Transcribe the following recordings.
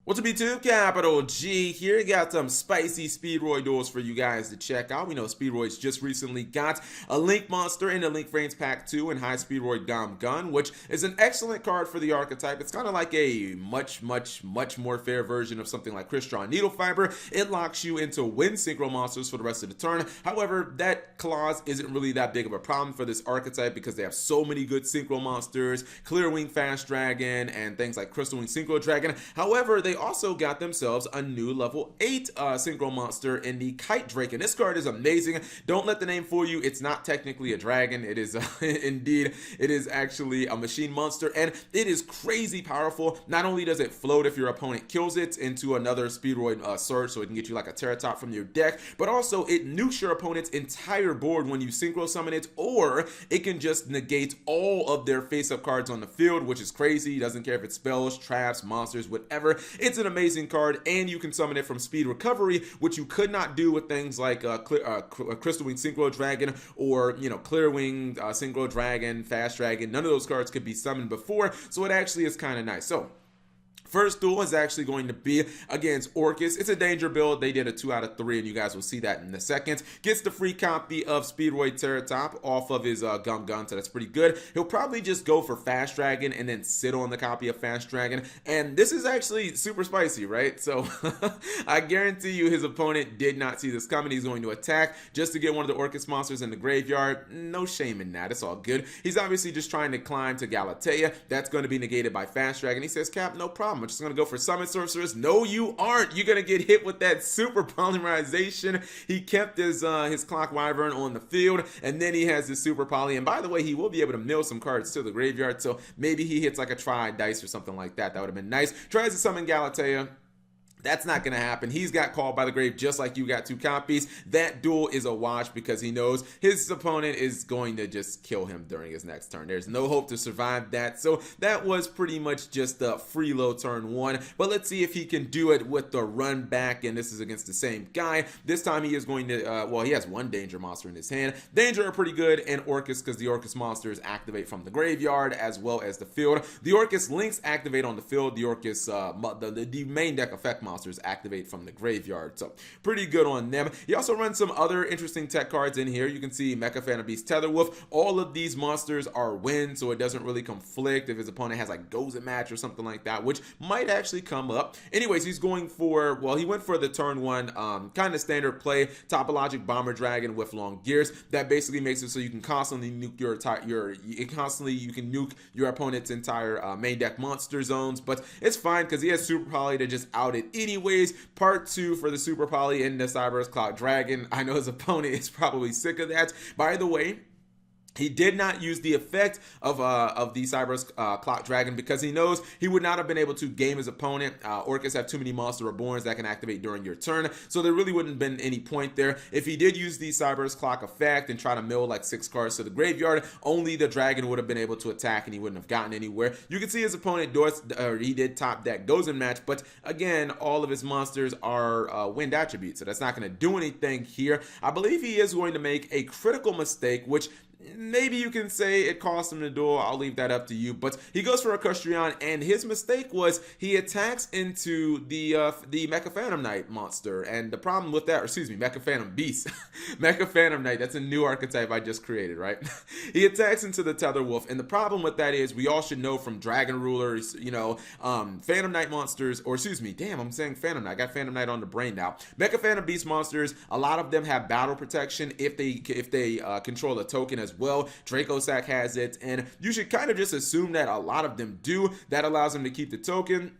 What's up YouTube? Capital G here. Got some spicy speedroid duels for you guys to check out. We know speedroids just recently got a Link monster in the Link Frames Pack 2 and High Speedroid Gun, which is an excellent card for the archetype. It's kind of like a much more fair version of something like Crystron Needle Fiber. It locks you into win Synchro monsters for the rest of the turn. However, that clause isn't really that big of a problem for this archetype because they have so many good Synchro monsters, Clear Wing Fast Dragon, and things like Crystal Wing Synchro Dragon. However, they also got themselves a new level 8 Synchro monster in the Kite Drake, and this card is amazing. Don't let the name fool you. It's not technically a dragon. It is indeed, it is actually a machine monster, and it is crazy powerful. Not only does it float if your opponent kills it into another speedroid surge, so it can get you like a Terratop from your deck, but also it nukes your opponent's entire board when you synchro summon it, or it can just negate all of their face-up cards on the field, which is crazy. It doesn't care if it's spells, traps, monsters, whatever. It's an amazing card, and you can summon it from speed recovery, which you could not do with things like Crystal Wing Synchro Dragon or Clear Wing Synchro Dragon, Fast Dragon. None of those cards could be summoned before, so it actually is kind of nice. So first duel is actually going to be against Orcust. It's a danger build. They did a 2 out of 3, and you guys will see that in a second. Gets the free copy of Speedroid Terratop off of his Gun, so that's pretty good. He'll probably just go for Fast Dragon and then sit on the copy of Fast Dragon, and this is actually super spicy, right? So I guarantee you his opponent did not see this coming. He's going to attack just to get one of the Orcust monsters in the graveyard. No shame in that. It's all good. He's obviously just trying to climb to Galatea. That's going to be negated by Fast Dragon. He says, Cap, no problem. I'm just going to go for Summon Sorceress. No, you aren't. You're going to get hit with that super polymerization. He kept his Clock Wyvern on the field, and then he has his super poly. And by the way, he will be able to mill some cards to the graveyard, so maybe he hits like a Tri Dice or something like that. That would have been nice. Tries to summon Galatea. That's not going to happen. He's got called by the grave just like you got 2 copies. That duel is a wash because he knows his opponent is going to just kill him during his next turn. There's no hope to survive that. So that was pretty much just a free low turn 1. But let's see if he can do it with the run back. And this is against the same guy. This time he is going to, well, he has 1 danger monster in his hand. Danger are pretty good, and Orcust, because the Orcust monsters activate from the graveyard as well as the field. The Orcust links activate on the field. The Orcust, the main deck effect monsters activate from the graveyard, so pretty good on them. He also runs some other interesting tech cards in here. You can see Mecha Phantom Beast, Tetherwolf. All of these monsters are win, so it doesn't really conflict if his opponent has like Goes and Match or something like that, which might actually come up. Anyways, he's going for, well, he went for the turn 1 kind of standard play, Topologic Bomber Dragon with long gears. That basically makes it so you can constantly nuke you can nuke your opponent's entire main deck monster zones, but it's fine because he has Super Poly to just out it anyways. Part 2 for the Super Poly in the Cyberus Cloud Dragon. I know his opponent is probably sick of that. By the way, he did not use the effect of the Cyberus Clock Dragon because he knows he would not have been able to game his opponent. Orcust have too many Monster Reborns that can activate during your turn, so there really wouldn't have been any point there. If he did use the Cyberus Clock effect and try to mill like 6 cards to the graveyard, only the dragon would have been able to attack and he wouldn't have gotten anywhere. You can see his opponent, he did top deck Goes and Match, but again, all of his monsters are wind attributes, so that's not going to do anything here. I believe he is going to make a critical mistake, which maybe you can say it cost him the duel. I'll leave that up to you. But he goes for a Custrion, and his mistake was he attacks into the Mecha Phantom Knight monster. And the problem with that, or excuse me, Mecha Phantom Beast. Mecha Phantom Knight, that's a new archetype I just created, right? He attacks into the Tetherwolf, and the problem with that is we all should know from Dragon Rulers, Phantom Knight monsters, or excuse me, damn, I'm saying Phantom Knight. I got Phantom Knight on the brain now. Mecha Phantom Beast monsters, a lot of them have battle protection if they control a token as well. Dracosac has it, and you should kind of just assume that a lot of them do. That allows him to keep the token,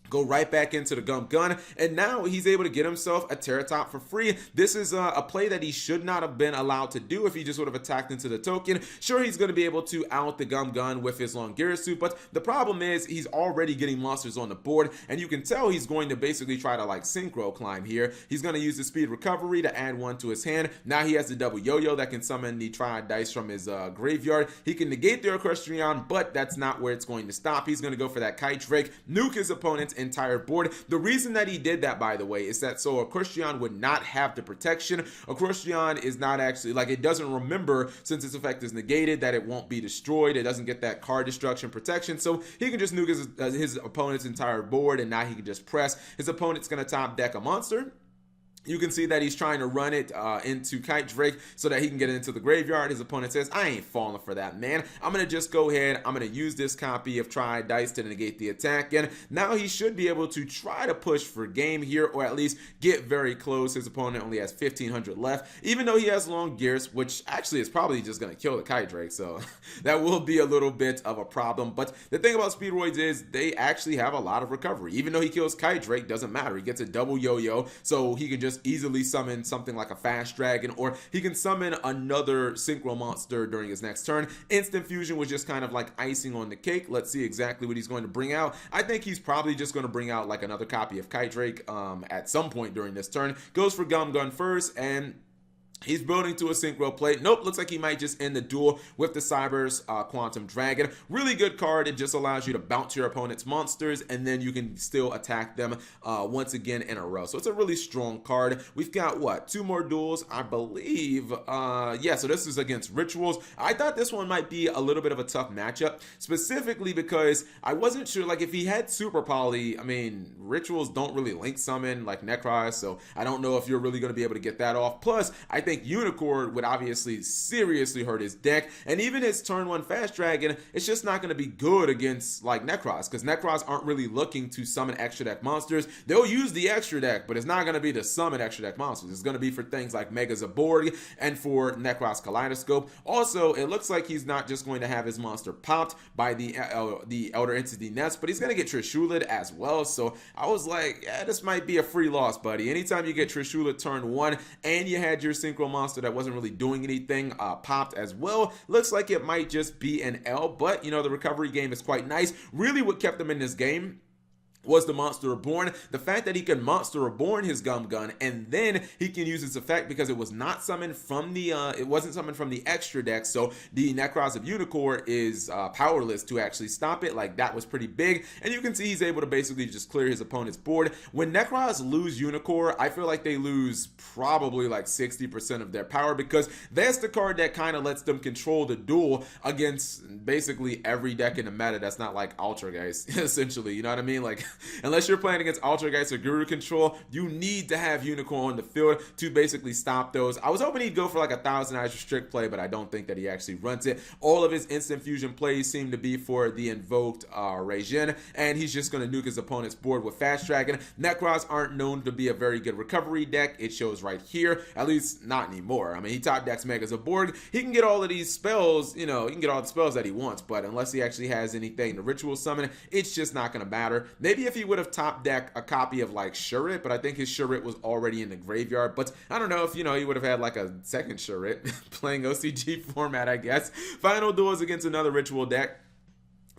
go right back into the gun, and now he's able to get himself a Terratop for free. This is a play that he should not have been allowed to do if he just would have attacked into the token. Sure, he's going to be able to out the gun with his Longirisu, but the problem is he's already getting monsters on the board, and you can tell he's going to basically try to like Synchro climb here. He's going to use the speed recovery to add 1 to his hand. Now he has the double yo-yo that can summon the Tri Dice from his graveyard. He can negate the Orcustrion, but that's not where it's going to stop. He's going to go for that Kite Drake, nuke his opponent, entire board. The reason that he did that, by the way, is that so Orcust would not have the protection. Orcust is not actually, like, it doesn't remember, since its effect is negated, that it won't be destroyed. It doesn't get that card destruction protection, so he can just nuke his opponent's entire board, and now he can just press. His opponent's going to top deck a monster. You can see that he's trying to run it into Kite Drake so that he can get it into the graveyard. His opponent says, I ain't falling for that, man. I'm going to just go ahead. I'm going to use this copy of Triad Dice to negate the attack. And now he should be able to try to push for game here, or at least get very close. His opponent only has 1,500 left, even though he has long gears, which actually is probably just going to kill the Kite Drake. So that will be a little bit of a problem. But the thing about Speedroids is they actually have a lot of recovery. Even though he kills Kite Drake, doesn't matter. He gets a double yo-yo, so he can just easily summon something like a Fast Dragon, or he can summon another Synchro monster during his next turn. Instant Fusion was just kind of like icing on the cake. Let's see exactly what he's going to bring out. I think he's probably just going to bring out like another copy of Kite Drake at some point during this turn. Goes for Gum Gun first, and he's building to a Synchro plate. Nope, looks like he might just end the duel with the Cyber's Quantum Dragon. Really good card. It just allows you to bounce your opponent's monsters, and then you can still attack them once again in a row. So it's a really strong card. We've got, what, 2 more duels, I believe. Yeah, so this is against Rituals. I thought this one might be a little bit of a tough matchup, specifically because I wasn't sure, like, if he had Super Poly, I mean, Rituals don't really link summon like Nekroz, so I don't know if you're really going to be able to get that off. Plus, I think Unicorn would obviously seriously hurt his deck, and even his turn 1 Fast Dragon, it's just not going to be good against like Nekroz, because Nekroz aren't really looking to summon extra deck monsters. They'll use the extra deck, but it's not going to be to summon extra deck monsters. It's going to be for things like Mega Zaborg and for Nekroz Kaleidoscope. Also, it looks like he's not just going to have his monster popped by the Elder Entity Nest, but he's going to get Trishulid as well. So I was like, yeah, this might be a free loss, buddy. Anytime you get Trishulid turn 1 and you had your Synchro monster that wasn't really doing anything popped as well, looks like it might just be an L. But you know, the recovery game is quite nice. Really what kept them in this game was the Monster Reborn. The fact that he can Monster Reborn his Gum Gun, and then he can use its effect because it was not summoned from the it wasn't summoned from the extra deck, so the Nekroz of Unicorn is powerless to actually stop it. Like, that was pretty big, and you can see he's able to basically just clear his opponent's board. When Nekroz lose Unicorn, I feel like they lose probably like 60% of their power, because that's the card that kind of lets them control the duel against basically every deck in the meta that's not like Ultrageist, essentially, you know what I mean? Like, unless you're playing against Ultrageist or Guru Control, you need to have Unicorn on the field to basically stop those. I was hoping he'd go for like 1,000 eyes restrict play, but I don't think that he actually runs it. All of his instant fusion plays seem to be for the invoked Reijin, and he's just going to nuke his opponent's board with Fast Dragon. Nekroz aren't known to be a very good recovery deck. It shows right here, at least not anymore. I mean, he top decks Mega Zaborg. He can get all of these spells, you know, he can get all the spells that he wants, but unless he actually has anything to ritual summon, it's just not going to matter. Maybe if he would have top decked a copy of like Shurit, but I think his Shurit was already in the graveyard. But I don't know if, you know, he would have had like a second Shurit playing OCG format, I guess. Final duel is against another ritual deck.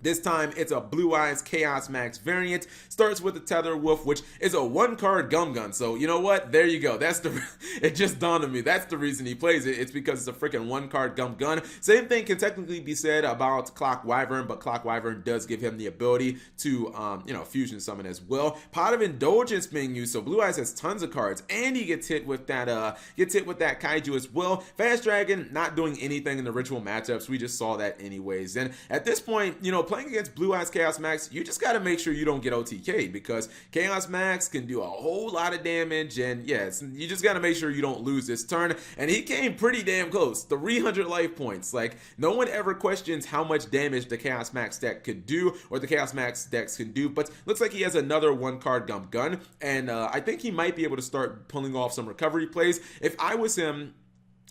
This time, it's a Blue Eyes Chaos Max variant. Starts with the Tether Wolf, which is a 1-card Gum Gun. So, you know what? There you go. That's the... It just dawned on me. That's the reason he plays it. It's because it's a freaking 1-card Gum Gun. Same thing can technically be said about Clock Wyvern, but Clock Wyvern does give him the ability to, you know, fusion summon as well. Pot of Indulgence being used, so Blue Eyes has tons of cards, and he gets hit with that, Kaiju as well. Fast Dragon, not doing anything in the ritual matchups. We just saw that anyways. And at this point, you know, playing against Blue Eyes Chaos Max, you just got to make sure you don't get OTK'd, because Chaos Max can do a whole lot of damage, and yes, you just got to make sure you don't lose this turn. And he came pretty damn close, 300 life points. Like, no one ever questions how much damage the Chaos Max deck could do, or the Chaos Max decks can do, but looks like he has another 1-card Gum Gun, and I think he might be able to start pulling off some recovery plays. If I was him,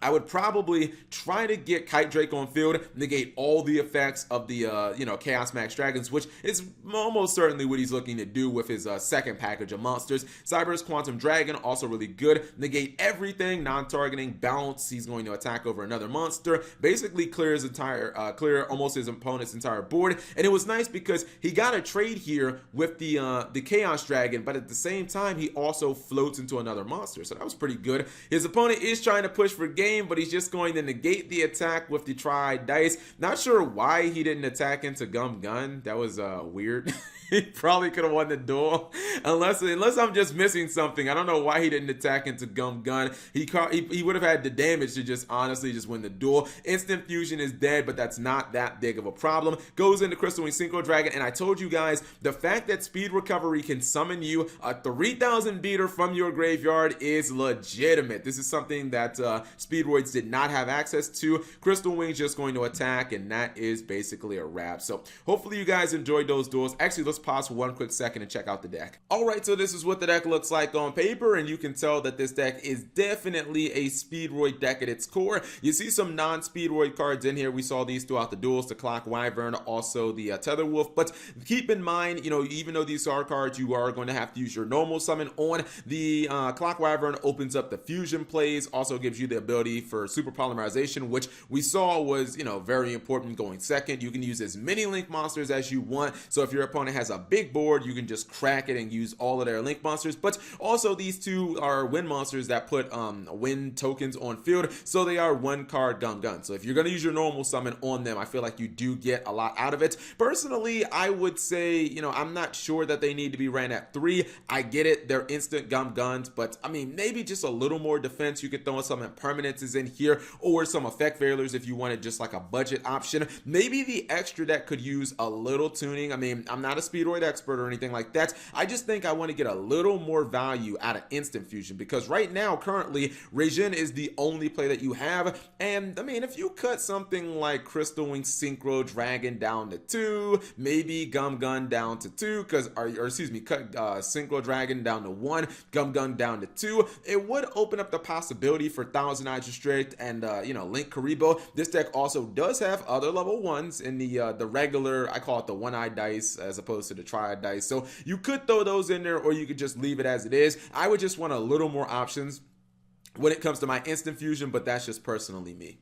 I would probably try to get Kite Drake on field, negate all the effects of the, you know, Chaos Max Dragons, which is almost certainly what he's looking to do with his second package of monsters. Cyber's Quantum Dragon, also really good. Negate everything, non-targeting, bounce. He's going to attack over another monster. Basically clear his entire, clear almost his opponent's entire board. And it was nice because he got a trade here with the Chaos Dragon, but at the same time, he also floats into another monster. So that was pretty good. His opponent is trying to push for game, but he's just going to negate the attack with the Triad Dice. Not sure why he didn't attack into Gum Gun. That was weird. he probably could have won the duel, unless I'm just missing something. I don't know why he didn't attack into Gum Gun. He would have had the damage to just honestly just win the duel. Instant fusion is dead, but that's not that big of a problem. Goes into Crystal Wing Synchro Dragon, and I told you guys the fact that Speed Recovery can summon you a 3000 beater from your graveyard is legitimate. This is something that Speedroids did not have access to. Crystal Wing's just going to attack, and that is basically a wrap. So hopefully you guys enjoyed those duels. Actually, let's pause for one quick second and check out the deck. Alright, so this is what the deck looks like on paper, and you can tell that this deck is definitely a Speedroid deck at its core. You see some non-Speedroid cards in here. We saw these throughout the duels, the Clock Wyvern, also the Tether Wolf, but keep in mind, you know, even though these are cards, you are going to have to use your normal summon on. The Clock Wyvern opens up the fusion plays, also gives you the ability for super polymerization, which we saw was, you know, very important going second. You can use as many link monsters as you want, so if your opponent has a big board, you can just crack it and use all of their link monsters. But also these two are win monsters that put win tokens on field, so they are one card Gum Gun. So if you're going to use your normal summon on them, I feel like you do get a lot out of it. Personally, I would say, you know, I'm not sure that they need to be ran at 3. I get it, they're instant Gum Guns, but I mean, maybe just a little more defense. You could throw in some impermanences in here, or some effect failures if you wanted just like a budget option. Maybe the extra deck could use a little tuning. I mean, I'm not a Speedroid expert or anything like that. I just think I want to get a little more value out of instant fusion, because right now, currently, Regen is the only play that you have. And I mean, if you cut something like Crystal Wing Synchro Dragon down to 2, maybe Gum Gun down to 2, or excuse me, cut Synchro Dragon down to 1, Gum Gun down to 2, it would open up the possibility for Thousand Eyes Restrict and you know, Link Karibo. This deck also does have other level 1s in the regular, I call it the one-eyed dice as opposed to the triad dice. So you could throw those in there, or you could just leave it as it is. I would just want a little more options when it comes to my instant fusion, but that's just personally me.